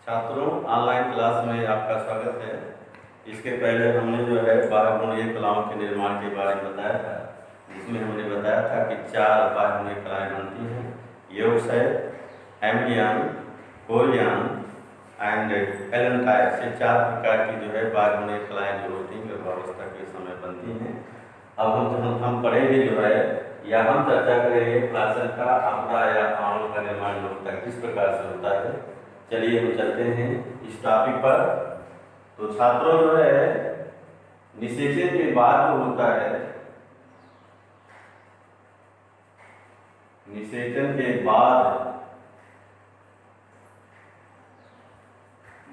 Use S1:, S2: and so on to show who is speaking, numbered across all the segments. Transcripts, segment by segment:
S1: छात्रों, online class में आपका स्वागत है। इसके पहले हमने जो है बाह्य कलाओं के निर्माण के बारे में बताया था, जिसमें हमने बताया था कि 4 बाह्य कलाएँ बनती हैं: योगक्षय, एम्बियन, कोरियन एंड एलेंटायर। से 4 प्रकार की जो है बाह्य कलाएँ जो होती हैं गर्भावस्था के समय बनती हैं। अब हम पढ़ेंगे जो है या हम चर्चा करेंगे प्लासेंटा, अम्बरा या अणु का निर्माण जो होता है किस प्रकार से होता है। चलिए हम चलते हैं इस टॉपिक पर। तो छात्रों जो है निषेचन के बाद जो होता है, निषेचन के बाद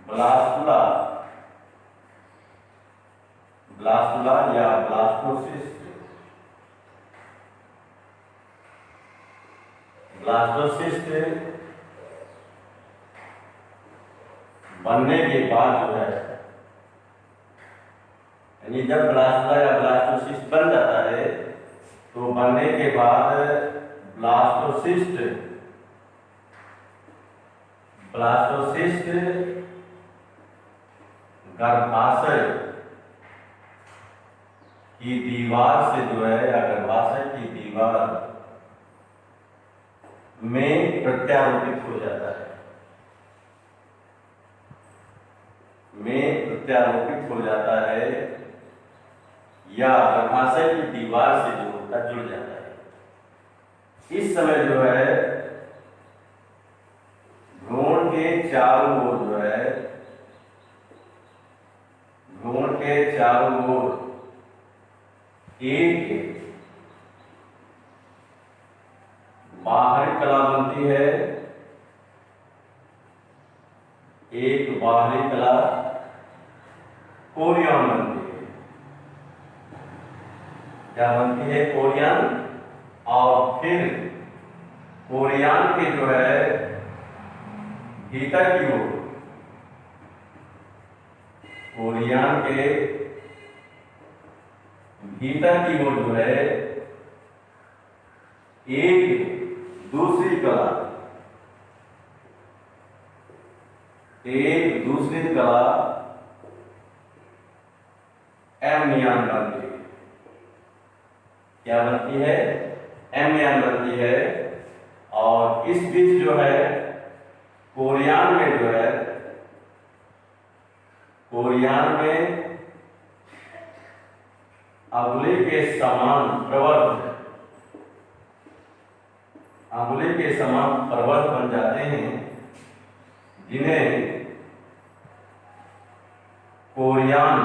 S1: ब्लास्टुला, ब्लास्टुला या ब्लास्टोसिस्ट, ब्लास्टोसिस्ट बनने के बाद जो है, यानी जब ब्लास्टुला या ब्लास्टोसिस्ट बन जाता है तो बनने के बाद ब्लास्टोसिस्ट गर्भाशय की दीवार से जो है या गर्भाशय की दीवार में प्रत्यारोपित हो जाता है, या गर्भाशय की दीवार से जो होता है जुड़ जाता है। इस समय जो है भ्रूण के चारों ओर जो है, भ्रूण के चारों ओर एक बाहरी कला बनती है, एक बाहरी कला कोरियन बनती है। क्या बनती है? कोरियन। और फिर कोरियन के जो है भीतर की ओर, कोरियन के भीतर की ओर जो है एक दूसरी कला, एम्नियन बनती है। क्या बनती है? एम्नियन बनती है। और इस बीच जो है कोरियन में जो है, कोरियन में अंगुली के समान प्रवर्त, अंगुली के समान प्रवर्त बन जाते हैं, जिन्हें कोरियन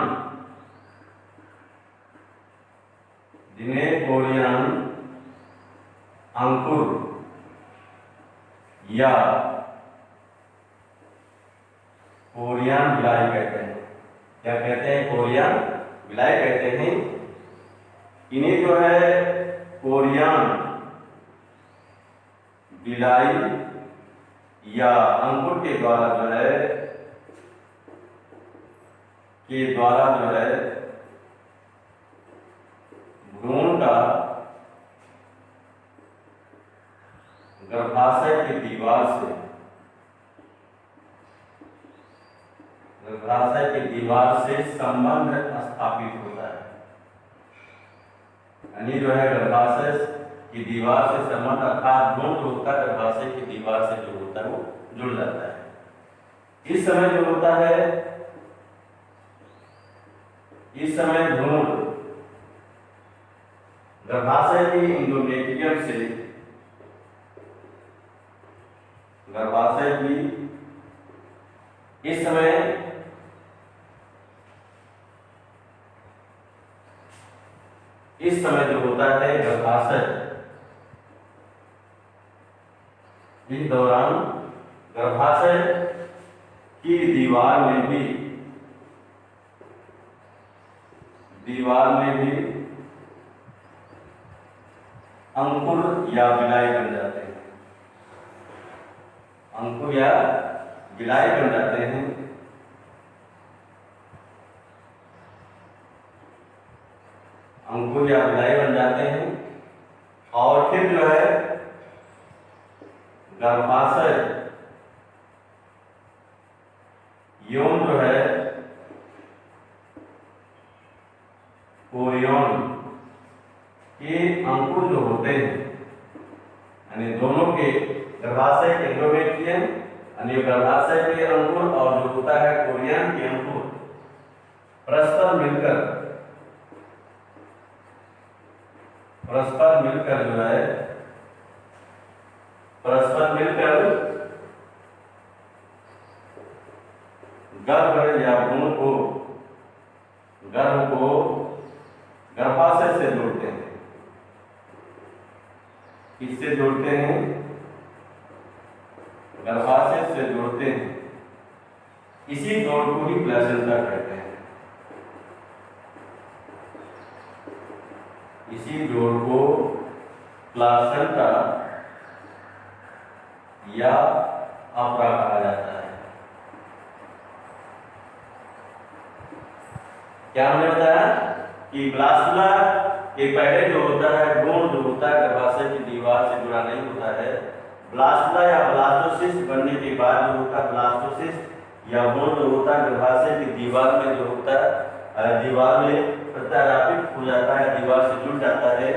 S1: अंकुर या कोरियन विलाई कहते हैं। क्या कहते हैं? कोरियन विलाई कहते हैं। इन्हें जो है कोरियन विलाई या अंकुर के द्वारा जो है भ्रूण का गर्भाशय की दीवार से संबंध स्थापित होता है। यानी जो है गर्भाशय की दीवार से संबंध, अर्थात भ्रूण जो होता है गर्भाशय की दीवार से जो होता है वो जुड़ जाता है। इस समय जो होता है, इस समय भ्रूण गर्भाशय की इंडोमेट्रियम से, गर्भाशय की इस समय जो होता है गर्भाशय, इस दौरान गर्भाशय की दीवार में भी अंकुर या विलाई बन जाते हैं, अंकुर या विलाई बन जाते हैं। अंकुर या विलाई बन जाते हैं और फिर जो है गर्भाशय यौन जो है कोरियन के अंकुर जो होते हैं, यानी दोनों के गर्भाशय के एंडोमेट्रियम यानी गर्भाशय के अंकुर और जो होता है कोरियन के अंकुर परस्पर मिलकर जो है परस्पर मिलकर गर्भ या भ्रूण को गर्भाशय से जोड़ते हैं। किससे जोड़ते हैं? गर्भाशय से जोड़ते हैं। इसी जोड़ को ही प्लेसेंटा कहते हैं। इसी जोड़ को प्लासेंटा या अपरा कहा जाता है। क्या हमने बताया कि ब्लास्टुला के पहले जो होता है भ्रूण जो होता है गर्भाशय की दीवार से जुड़ा नहीं होता है। ब्लास्टुला या ब्लास्टोसिस्ट बनने के बाद जो होता है ब्लास्टोसिस्ट या भ्रूण जो होता है गर्भाशय की दीवार में जो होता है दीवार में प्रत्यारोपित हो जाता है, दीवार से जुड़ जाता है।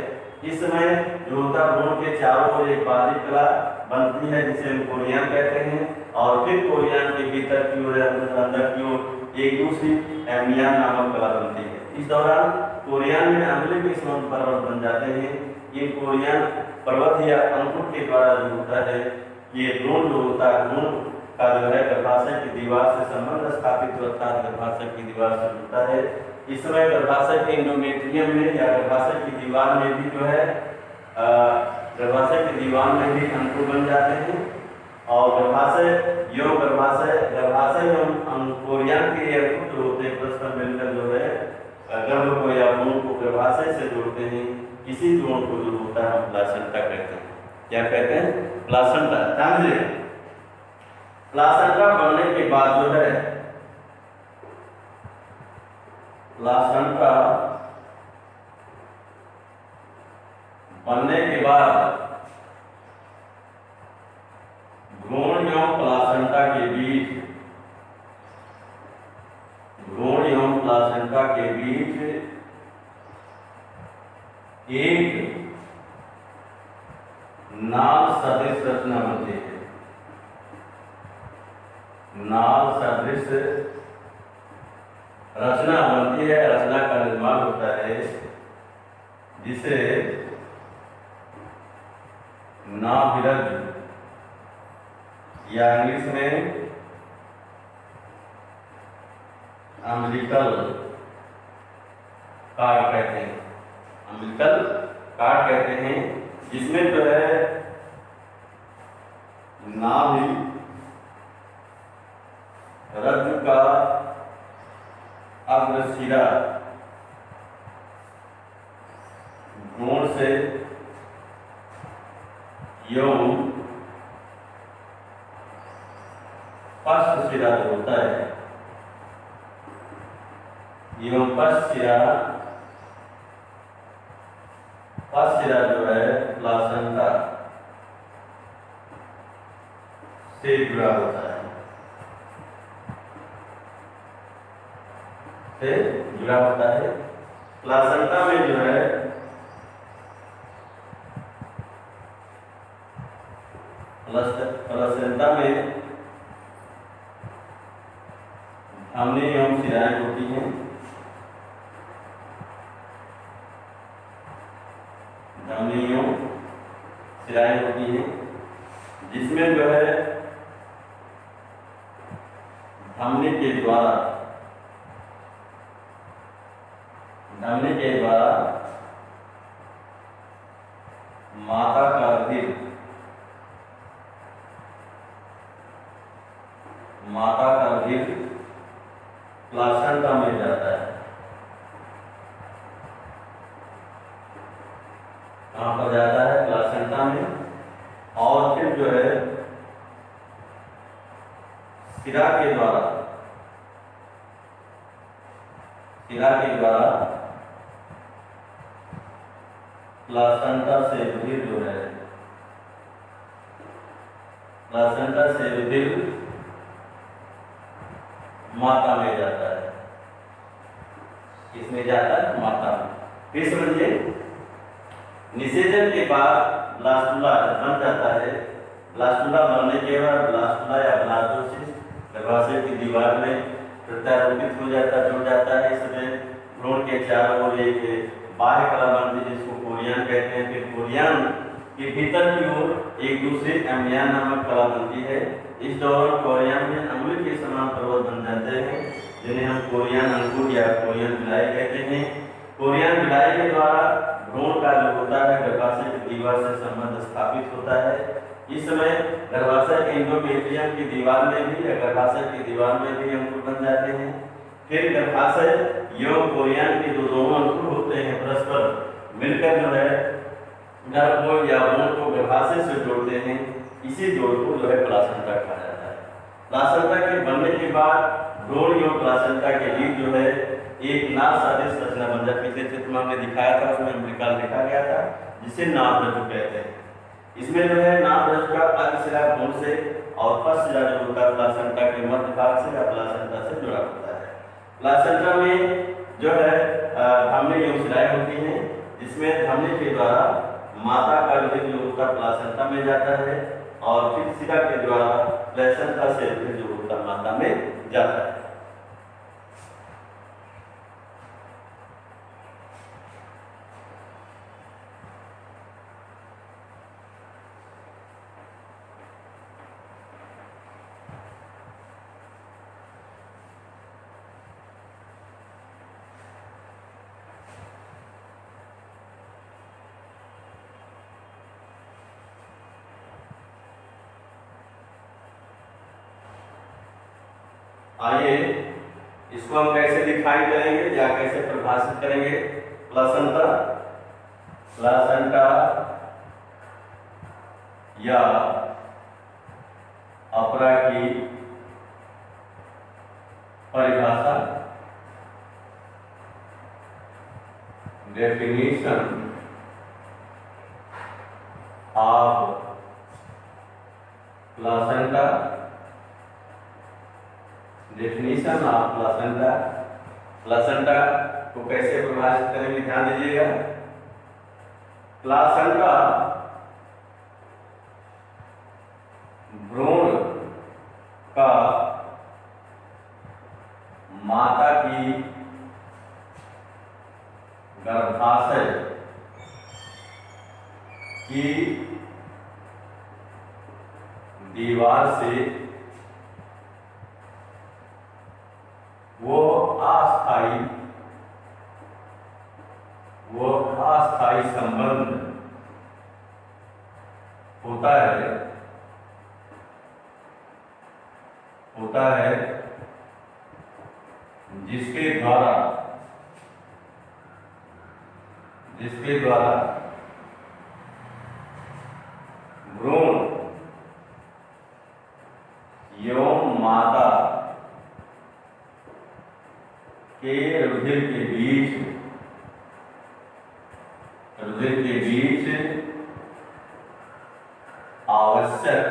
S1: इस समय जो होता है भ्रूण के चारों ओर एक बारीक कला बनती है जिसे हम कोरियन कहते हैं, और फिर कोरियन के भीतर की ओर अंदर की ओर एक दूसरी एम्नियन नामक कला बनती है। इस दौरान कोरियन में अम्लीय किस्म पर्वत बन जाते हैं। ये कोरियन पर्वत या अंकुर के द्वारा जो होता है ये भ्रूण जो होता है भ्रूण का जो है गर्भाशय की दीवार से संबंध स्थापित होता है, गर्भाशय की दीवार से जुड़ता है। इस समय गर्भाशय के एंडोमेट्रियम में या गर्भाशय की दीवार में भी जो है गर्भाशय की दीवार में भी अंकुर बन जाते हैं, और गर्भाशय एवं कोरियन के अंकुर जो होते हैं परस्पर मिलकर जो है गर्भ को या भ्रूण को गर्भाशय से जोड़ते हैं। इसी जोड़ को जो होता है हम प्लासेंटा कहते हैं। क्या कहते हैं? प्लासेंटा। ध्यान से प्लासेंटा बनने के बाद जो है प्लासेंटा बनने के बाद भ्रूण एवं प्लासेंटा के बीच एक नाल सदृश रचना बनती है। नाल सदृश रचना बनती है, रचना का निर्माण होता है जिसे नाभिरज या इंग्लिश में अम्बिलिकल कार्ड कहते हैं। अम्बिलिकल कार्ड कहते हैं, जिसमें जो है नाभि रज्जु का अग्रशिरा भ्रूण से एवं पश्च शिरा जो होता है एवं पश्च शिरा जो है प्लासेंटा से जुड़ा होता है, से जुड़ा होता है। प्लासेंटा में जो है प्लासेंटा में धमनी एवं शिराएं होती हैं। धमनी एवं शिराएं होती हैं, जिसमें जो है धमनी के द्वारा माता का रीढ़ प्लासेंटा में जाता है। कहाँ पर जाता है? प्लासेंटा में। और फिर जो है शिरा के द्वारा प्लासेंटा से रुधिर जो है प्लासेंटा से रुधिर माता में जाता है। किसमें जाता है? माता में। फिर समझिए, निषेचन के बाद ब्लास्टुला बन जाता है। ब्लास्टुला बनने के बाद ब्लास्टुला या ब्लास्टोसिस गर्भाशय की दीवार में प्रत्यारोपित हो जाता, जुड़ जाता है। इसमें भ्रूण के चारों ओर एक बाह्य कला बनती है जिसको कोरियन कहते हैं। फिर कोरियन के भीतर की ओर एक दूसरे एम्ब्रियन नामक कला बनती है। इस दौरान कोरियन में अंगुली के समान पर्वत बन जाते हैं जिन्हें हम कोरियन अंकुर या कोरियन बिलाई कहते हैं। कोरियन बिलाई के द्वारा भ्रूण का जो होता है गर्भाशय की दीवार से संबंध स्थापित होता है। इस समय गर्भाशय के एंडोमेट्रियम की दीवार में भी या गर्भाशय की दीवार में भी अंकुर बन जाते हैं। फिर गर्भाशय एवं कोरियन के जो दोनों अंकुर होते हैं परस्पर मिलकर जो है गर्भ या भ्रूण को गर्भाशय से जोड़ते हैं। इसी जोड़ को जो है प्लासेंटा कहा जाता है। प्लासेंटा के बनने के बाद भ्रूण एवं प्लासेंटा के बीच जो है एक नाभ सदृश रचना बन जाती है। पिछले चित्र में हमने दिखाया था, उसमें अम्बिलिकल दिखा गया था जिसे नाभ रज्जु कहते हैं। इसमें जो है नाभ रज्जु का अग्र सिरा भ्रूण से और पश्च सिरा जो होता है प्लासेंटा के मध्य भाग से या प्लासेंटा से जुड़ा होता है। प्लासेंटा में जो है धमनी एवं शिराएं होती हैं जिसमें धमनी के द्वारा माता का जो होता है प्लासेंटा में जाता है और फिर शिरा के द्वारा प्लेसेंटा से फिर जो होता है माता में जाता है। आइए इसको हम कैसे डिफाइन करेंगे या कैसे परिभाषित करेंगे। प्लासेंटा, प्लासेंटा या अपरा की परिभाषा, definition of placenta, definition of placenta. Placenta को कैसे परिभाषित करेंगे, ध्यान दीजिएगा। प्लासेंटा भ्रूण का माता की गर्भाशय की दीवार से वो अस्थायी संबंध होता है जिसके द्वारा भ्रूण एवं माता के रुधिर के बीच आवश्यक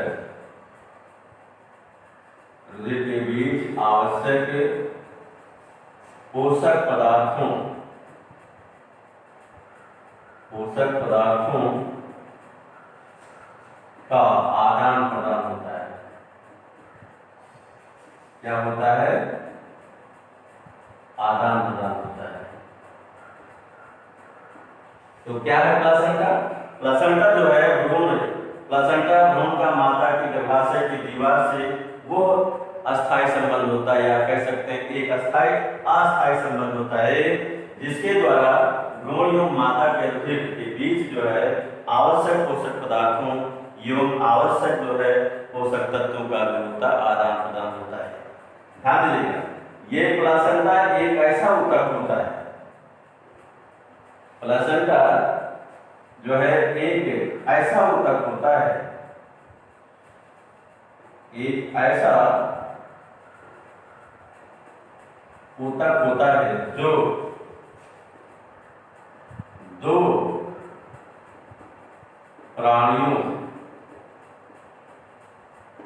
S1: पोषक पदार्थों का आदान प्रदान होता है। क्या होता है? आदान प्रदान होता है। तो क्या है प्लासेंटा? प्लासेंटा जो है प्लासेंटा भ्रूण का माता की गर्भाशय की दीवार से वो अस्थायी संबंध होता है या कह सकते हैं एक अस्थायी संबंध होता है जिसके द्वारा भ्रूण एवं माता के रुधिर के बीच जो है आवश्यक पोषक पदार्थों एवं आवश्यक जो है पोषक तत्वों का आदान प्रदान होता है। ध्यान दीजिएगा, ये प्लासेंटा एक ऐसा ऊतक होता है, प्लासेंटा जो है एक ऐसा ऊतक होता है, एक ऐसा ऊतक होता है जो दो प्राणियों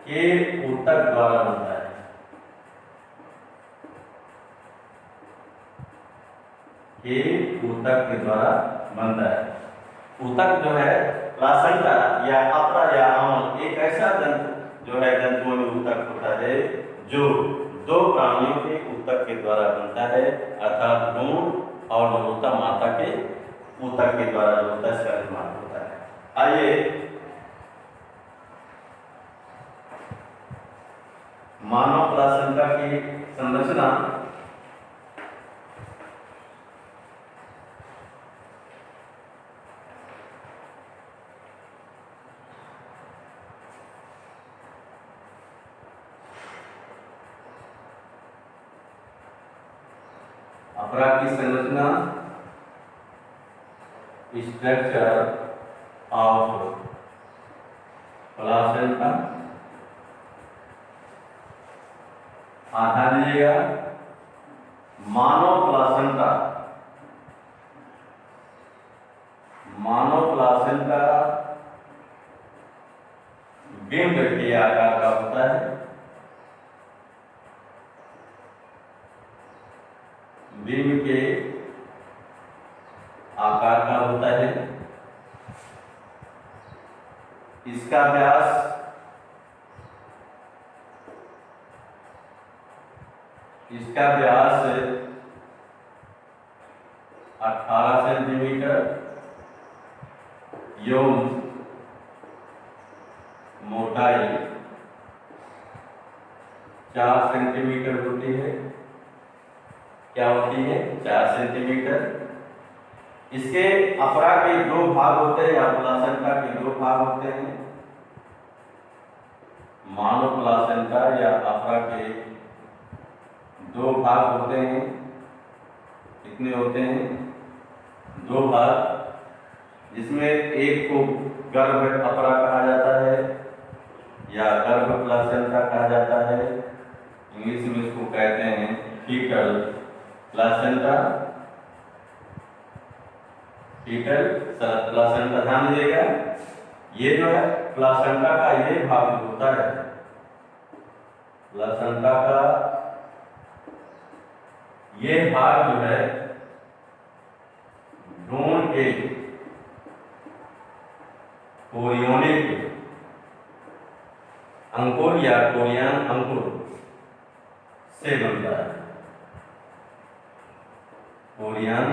S1: के ऊतक द्वारा बनता है। के ऊतक के द्वारा बनता है। ऊतक जो है प्लासेंटा या अपरा या आमल एक ऐसा जंतु जो है जंतुओं में ऊतक होता है जो दो प्राणियों के ऊतक के द्वारा बनता है, अर्थात भ्रूण और जो होता माता के ऊतक के द्वारा जो होता है इसका निर्माण होता है। आइए मानव प्लासेंटा की संरचना अपरा की संरचना स्ट्रक्चर ऑफ प्लासेंटा आधार दीजिएगा मानव प्लासेंटा बिंब के आकार का होता है। बिंब के आकार का होता है। इसका व्यास 18 सेंटीमीटर एवं मोटाई 4 सेंटीमीटर होती है। क्या होती है? 4 सेंटीमीटर। इसके अपरा के दो भाग होते हैं या प्लासेंटा के दो भाग होते हैं। मानव प्लासेंटा या अपरा के दो भाग होते हैं। कितने होते हैं? दो भाग, जिसमें एक को गर्भ अपरा कहा जाता है या गर्भ प्लासेंटा कहा जाता है। इंग्लिश में इसको कहते हैं फीटल प्लासेंटा। फीटल प्लासेंटा, ध्यान दीजिएगा ये जो है प्लासेंटा का ये भाग होता है। प्लासेंटा का ये भाग जो है भ्रूण के कोरियोनिक अंकुर या कोरियन अंकुर से बनता है। कोरियन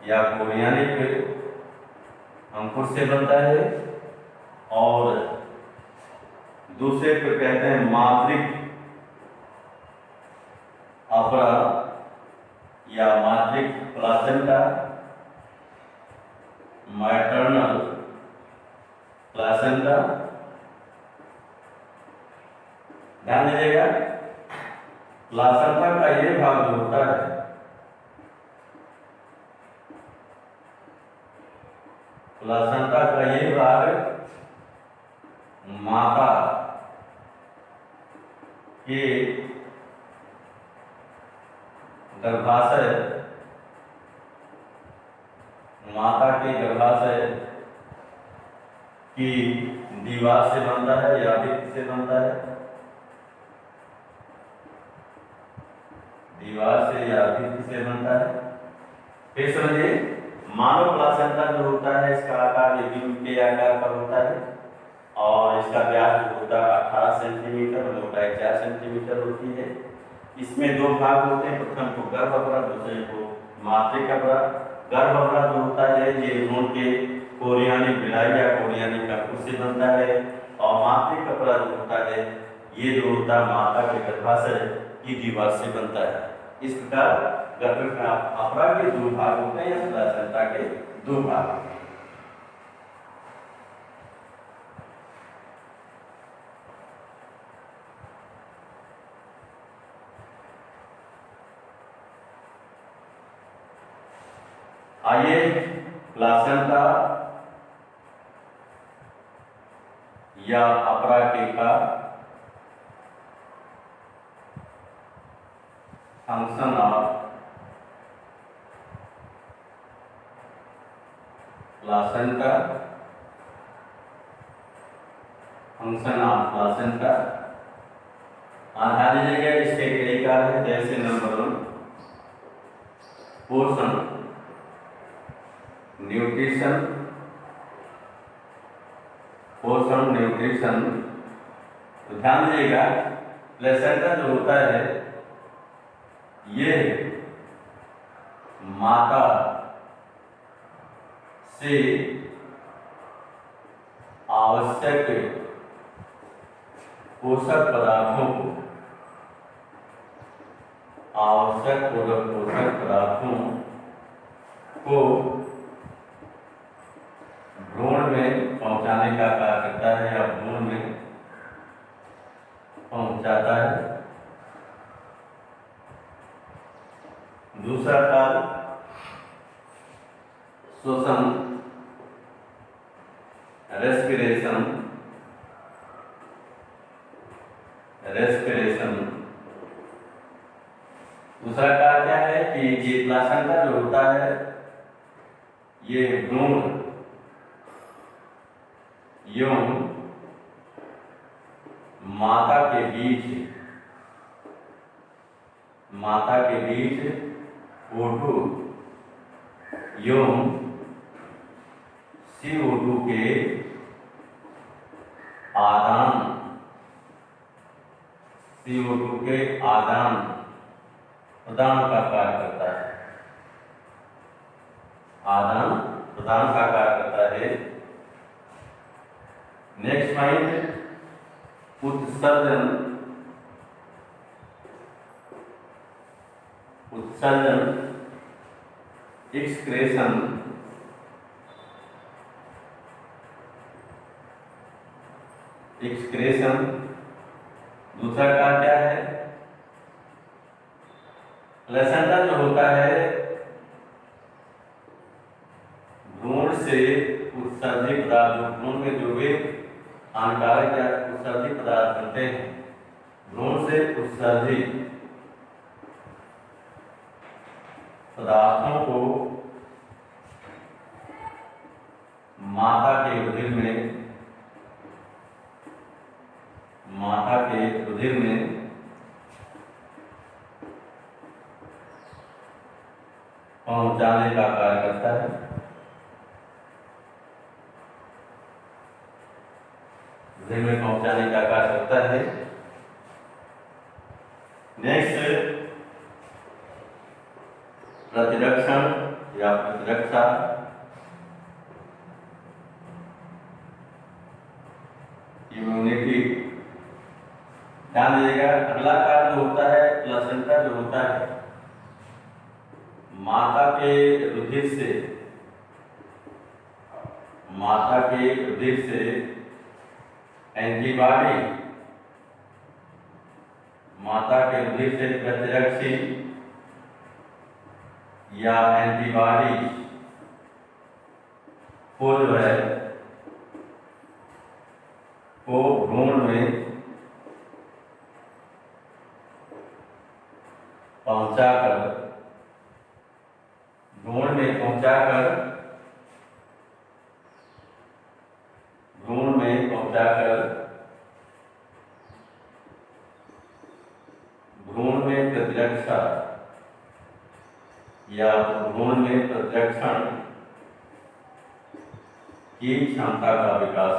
S1: या कोरियानिक अंकुर से बनता है। और दूसरे को कहते हैं मातृक अपरा या मातृक प्लासेंटा, मैटरनल प्लासेंटा। ध्यान दीजिएगा प्लासेंटा का ये भाग जो होता है प्लासेंटा का ये भाग माता के गर्भाशय की दीवार से बनता है या भित्ति से बनता है। दीवार से या भित्ति से बनता है। फिर समझिए मानव प्लासेंटा जो होता है इसका आकार ये बिंब के आकार का होता है और इसका व्यास जो होता है 18 सेंटीमीटर और मोटाई 4 सेंटीमीटर होती है। इसमें दो भाग होते हैं, प्रथम को गर्भ अपरा, दूसरे को मातृक अपरा। गर्भ अपरा जो होता है ये भ्रूण के कोरियानिक बिलाई या कोरियानिक अंकुर से बनता है और मातृक अपरा जो होता है ये जो होता है माता के गर्भाशय की दीवार से बनता है। इस प्रकार गर्भ का अपरा के दो भाग होते हैं या प्लासेंटा के दो भाग होते हैं। आइए प्लासेंटा या अपरा के का फंक्शन ऑफ प्लासेंटा ध्यान दीजिएगा इसके कई कार्य है। जैसे नंबर 1 पोषण, न्यूट्रिशन, पोषण, न्यूट्रिशन। तो ध्यान दीजिएगा, प्लेसेंटा जो होता है ये माता से आवश्यक पोषक पदार्थों को, भ्रूण में पहुंचाने का कार्य करता है या भ्रूण में पहुंचाता है। दूसरा कार्य श्वसन, रेस्पिरेशन। दूसरा कार्य क्या है कि ये प्लासेंटा जो होता है ये भ्रूण एवं माता के बीच O2 एवं CO2 के आदान प्रदान का कार्य करता है। नेक्स्ट पॉइंट, उत्सर्जन, एक्सक्रेशन। दूसरा कार्य क्या है, प्लेसेंटा जो होता है भ्रूण से उत्सर्जित पदार्थ, भ्रूण में जो भी हानिकारक या उत्सर्जित पदार्थ बनते हैं, भ्रूण से उत्सर्जित पदार्थों को माता के रुधिर में पहुंचाने का कार्य करता है। रुधिर में पहुंचाने का कार्य करता है। नेक्स्ट, प्रतिरक्षण या प्रतिरक्षा। इम्यूनिटी। ध्यान दीजिएगा, अगला कार्य जो होता है प्लेसेंटा जो होता है माता के रुधिर से एंटीबॉडी, माता के रुधिर से प्रतिरक्षी या एंटीबॉडी को जो है को भ्रूण में पहुंचाकर भ्रूण में प्रतिरक्षा या भ्रूण में प्रतिरक्षण की क्षमता का विकास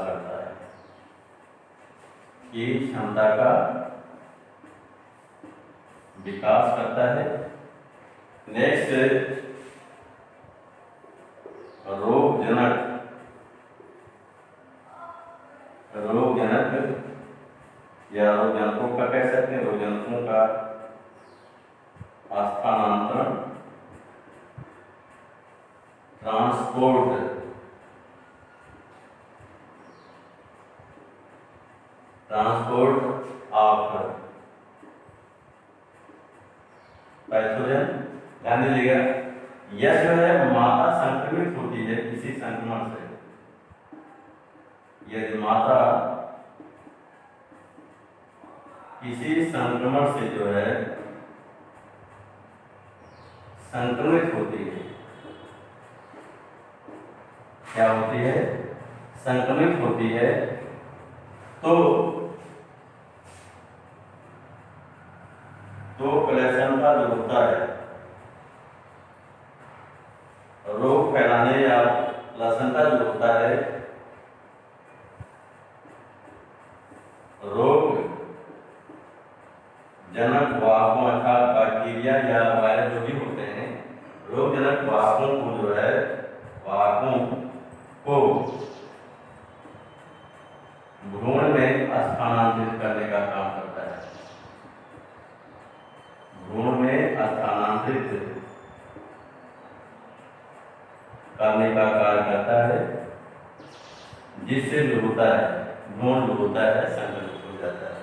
S1: करता है, नेक्स्ट, रोगजनक या रोगजनकों का कह सकते हैं, रोगजनकों का स्थानांतरण, ट्रांसपोर्ट ऑफ पैथोजन। ध्यान दीजिएगा, यह जो है माता संक्रमित होती है किसी संक्रमण से, यदि माता किसी संक्रमण से जो है संक्रमित होती है, क्या होती है, संक्रमित होती है, तो प्लेसेंटा जो होता है जनक वाहकों अर्थात बैक्टीरिया या वायरस जो भी होते हैं, रोगजनक वाहकों को जो है वाहकों को भ्रूण में स्थानांतरित करने का काम करता है। भ्रूण में स्थानांतरित करने का कार्य करता है, जिससे जो होता है भ्रूण जो होता है संक्रमित हो जाता है।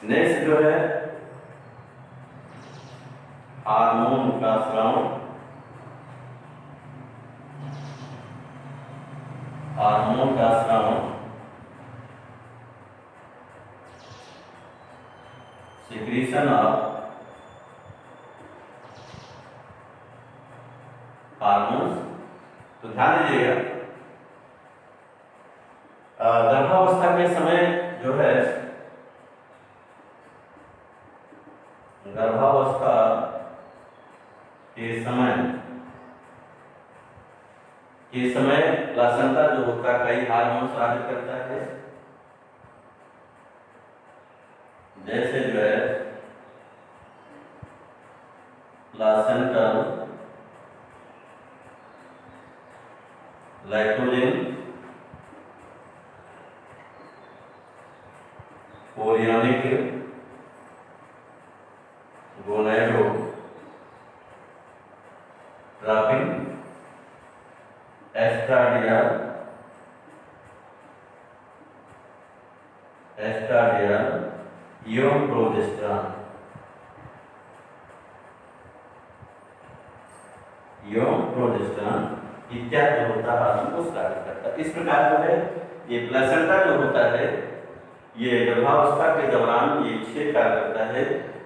S1: नेक्स्ट जो है हार्मोन का स्राव। हार्मोन का स्राव सिक्रीशन ऑफ हार्मोन्स। तो ध्यान दीजिएगा, गर्भावस्था के समय जो है गर्भावस्था के समय प्लासेंटा जो होता है कई हार्मोन स्रावित करता है, जैसे जो है प्लासेंटल लैक्टोजेन, कोरियोनिक गोनेडोट्रोपिन, एस्ट्राडियल एवं प्रोजेस्टेरॉन इत्यादि होता है हार्मोन स्रावित करता है। इस प्रकार जो है ये प्लेसेंटा जो होता है ये गर्भावस्था के दौरान ये 6 कार्य करता है।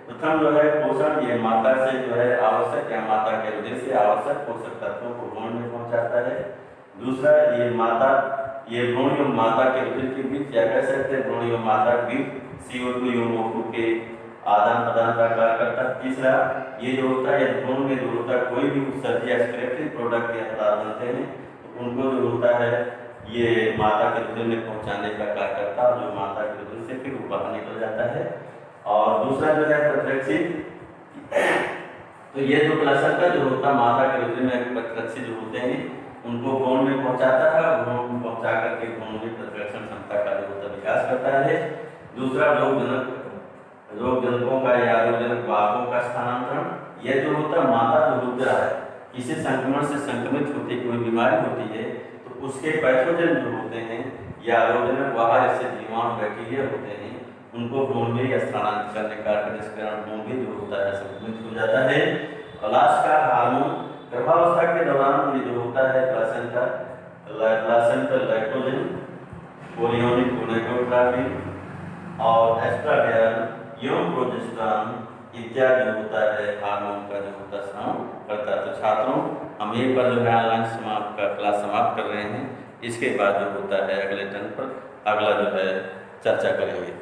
S1: प्रथम जो है पोषण, ये माता से जो है आवश्यक या माता के उदर से आवश्यक पोषक तत्वों को भ्रूण में पहुंचाता है। दूसरा ये भ्रूण एवं माता के उदर के बीच क्या कह सकते हैं भ्रूण एवं माता के बीच CO2 एवं O2 के आदान प्रदान का कार्य करता है। तीसरा ये जो होता है भ्रूण में जो होता है कोई भी उत्सर्जी या सेक्रेटरी प्रोडक्ट या पदार्थ बनते हैं तो उनको जो होता है ये माता के उदर में पहुंचाने का कार्य करता है, जो माता के उदर से फिर बाहर निकल जाता है। और दूसरा जो है प्रतिरक्षित, तो ये जो प्लासेंटा जो होता है माता के उदर में प्रतिरक्षित जो होते हैं उनको भ्रूण में पहुंचाता है, भ्रूण में पहुंचा करके भ्रूण में प्रतिरक्षण क्षमता का जो होता विकास करता है। दूसरा रोगजनकों का या रोगजनक वाहकों का स्थानांतरण, यह जो होता है माता जो होता है किसी संक्रमण से संक्रमित होती कोई बीमारी होती है तो उसके पैथोजन जो होते हैं या रोगजनक वाहक जैसे जीवाणु बैक्टीरिया होते हैं उनको भ्रूण में स्थानांतरित करने का कार्य, जिस कारण भ्रूण भी जो होता है संक्रमित हो जाता है। और लास्ट का हार्मोन गर्भावस्था के दौरान ये जो होता है प्लासेंटल लैक्टोजेन, कोरियोनिक गोनेडोट्रोपिन और एस्ट्राडियल एवं प्रोजेस्टेरॉन इत्यादि जो होता है हार्मोन का जो होता है स्राव करता है। तो छात्रों हम एक बार जो है ऑनलाइन क्लास समाप्त कर रहे हैं, इसके बाद जो होता है अगले टर्न पर अगला जो है चर्चा करेंगे।